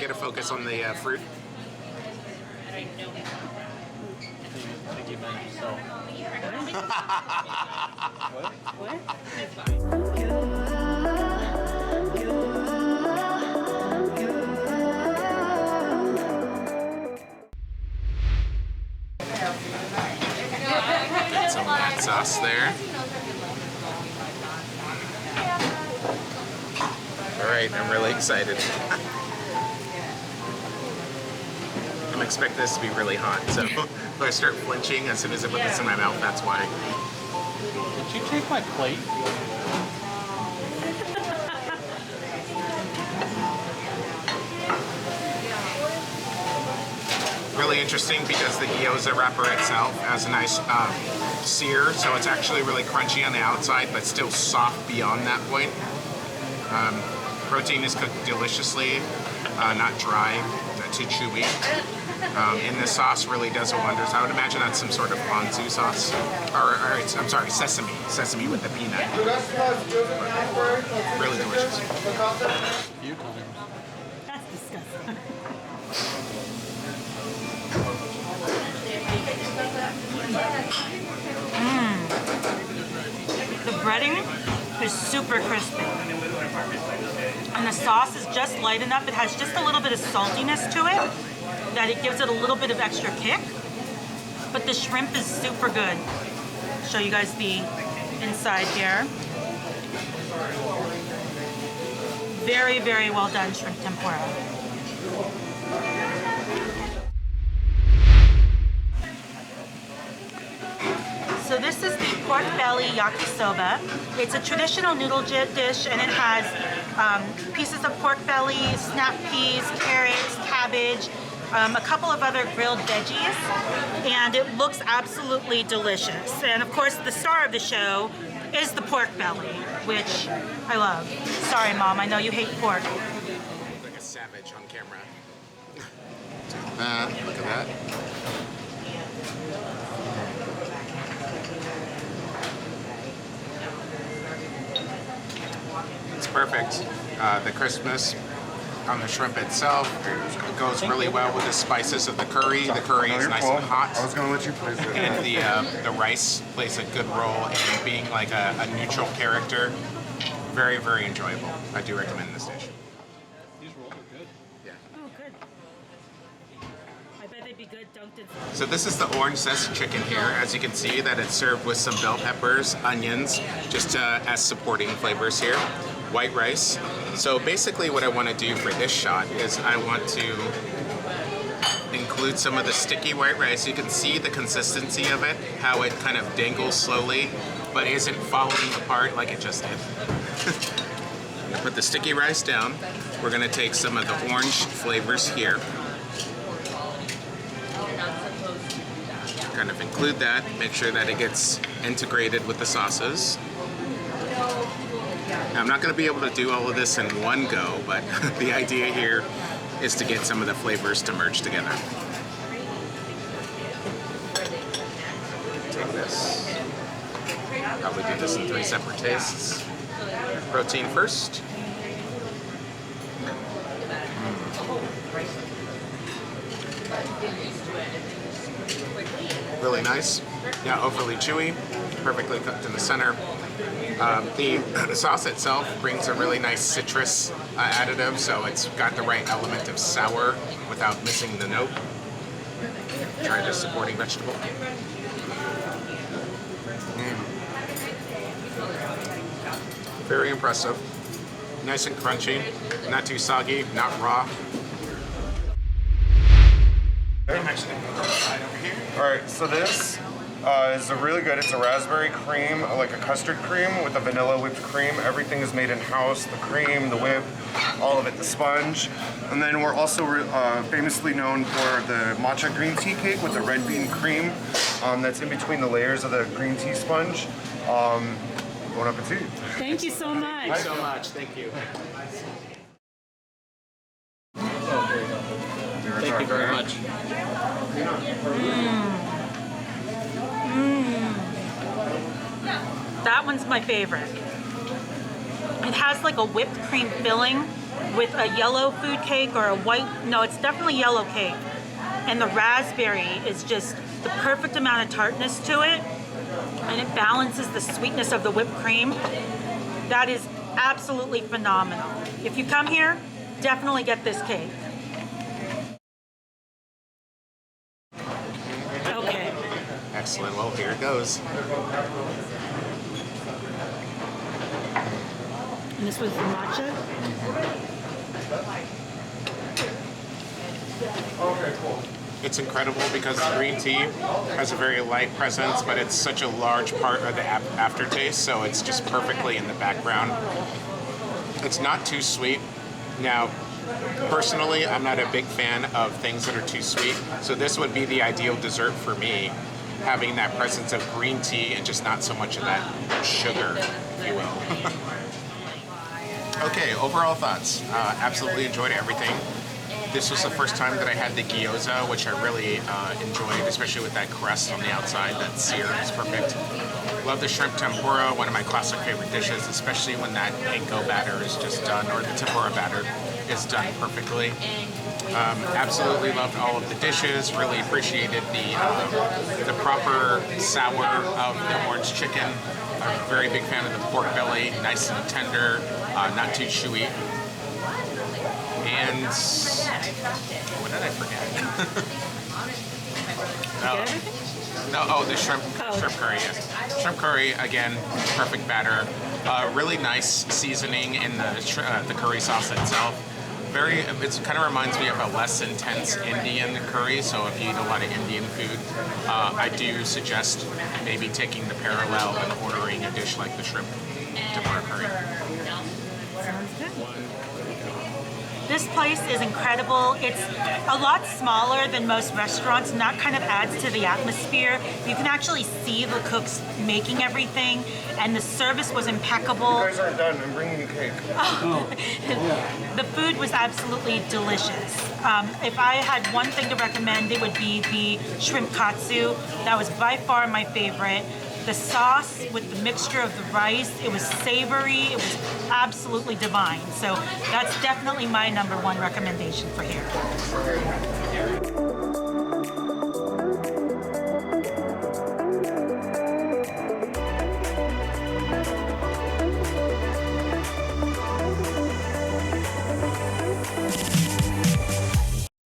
get a focus on the fruit? I think you meant yourself. What? Some of that sauce there. All right, I'm really excited. I'm expecting this to be really hot, so if I start flinching as soon as I put this in my mouth, that's why. Did you take my plate? Really interesting because the gyoza wrapper itself has a nice sear, so it's actually really crunchy on the outside, but still soft beyond that point. Protein is cooked deliciously, not dry, not too chewy. And the sauce really does wonders. I would imagine that's some sort of ponzu sauce. Or I'm sorry, sesame with the peanut. Really delicious. That's disgusting. The breading is super crispy. And the sauce is just light enough. It has just a little bit of saltiness to it that it gives it a little bit of extra kick. But the shrimp is super good. Show you guys the inside here. Very, very well done shrimp tempura. So this is the pork belly yakisoba. It's a traditional noodle dish, and it has pieces of pork belly, snap peas, carrots, cabbage, a couple of other grilled veggies, and it looks absolutely delicious. And of course, the star of the show is the pork belly, which I love. Sorry, Mom, I know you hate pork. Like a savage on camera. Look at that. It's perfect. The crispness on the shrimp itself goes really well with the spices of the curry. The curry is nice and hot. I was going to let you place it. And the rice plays a good role in being like a neutral character. Very, very enjoyable. I do recommend this dish. These rolls are good. Yeah. Oh, good. I bet they'd be good dunked in. So this is the orange zest chicken here. As you can see that it's served with some bell peppers, onions, just as supporting flavors here. White rice. So basically what I want to do for this shot is I want to include some of the sticky white rice. You can see the consistency of it, how it kind of dangles slowly, but isn't falling apart like it just did. I'm gonna put the sticky rice down. We're gonna take some of the orange flavors here. Kind of include that, make sure that it gets integrated with the sauces. Now, I'm not going to be able to do all of this in one go, but the idea here is to get some of the flavors to merge together. Take this. Probably do this in 3 separate tastes. Protein first. Really nice. Yeah, overly chewy. Perfectly cooked in the center. The sauce itself brings a really nice citrus additive, so it's got the right element of sour without missing the note. Try this supporting vegetable. Very impressive. Nice and crunchy, not too soggy, not raw. I'm actually going to go side over here. Alright, so this is really good. It's a raspberry cream, like a custard cream with a vanilla whipped cream. Everything is made in-house. The cream, the whip, all of it, the sponge. And then we're also famously known for the matcha green tea cake with the red bean cream that's in between the layers of the green tea sponge. Bon appetit. Thank you so much. Thanks so much. Thank you. Thank you very much. That one's my favorite. It has like a whipped cream filling with a yellow food cake or a white, no, it's definitely yellow cake. And the raspberry is just the perfect amount of tartness to it, and it balances the sweetness of the whipped cream. That is absolutely phenomenal. If you come here, definitely get this cake. Okay. Excellent. Well, here it goes. And this was the matcha. It's incredible because the green tea has a very light presence, but it's such a large part of the aftertaste, so it's just perfectly in the background. It's not too sweet. Now, personally, I'm not a big fan of things that are too sweet, so this would be the ideal dessert for me, having that presence of green tea and just not so much of that sugar, if you will. Okay, overall thoughts. Absolutely enjoyed everything. This was the first time that I had the gyoza, which I really enjoyed, especially with that crust on the outside. That sear is perfect. Love the shrimp tempura, one of my classic favorite dishes, especially when that panko batter is just done, or the tempura batter is done perfectly. Absolutely loved all of the dishes. Really appreciated the proper sour of the orange chicken. I'm a very big fan of the pork belly, nice and tender, not too chewy. And what did I forget? The shrimp curry. Yes, shrimp curry again, perfect batter. Really nice seasoning in the curry sauce itself. It kind of reminds me of a less intense Indian curry. So if you eat a lot of Indian food, I do suggest maybe taking the parallel and ordering a dish like the shrimp tempura curry. Sounds good. This place is incredible. It's a lot smaller than most restaurants, and that kind of adds to the atmosphere. You can actually see the cooks making everything, and the service was impeccable. You guys aren't done. I'm bringing you cake. The food was absolutely delicious. If I had one thing to recommend, it would be the shrimp katsu. That was by far my favorite. The sauce with the mixture of the rice, it was savory, it was absolutely divine. So that's definitely my #1 recommendation for here.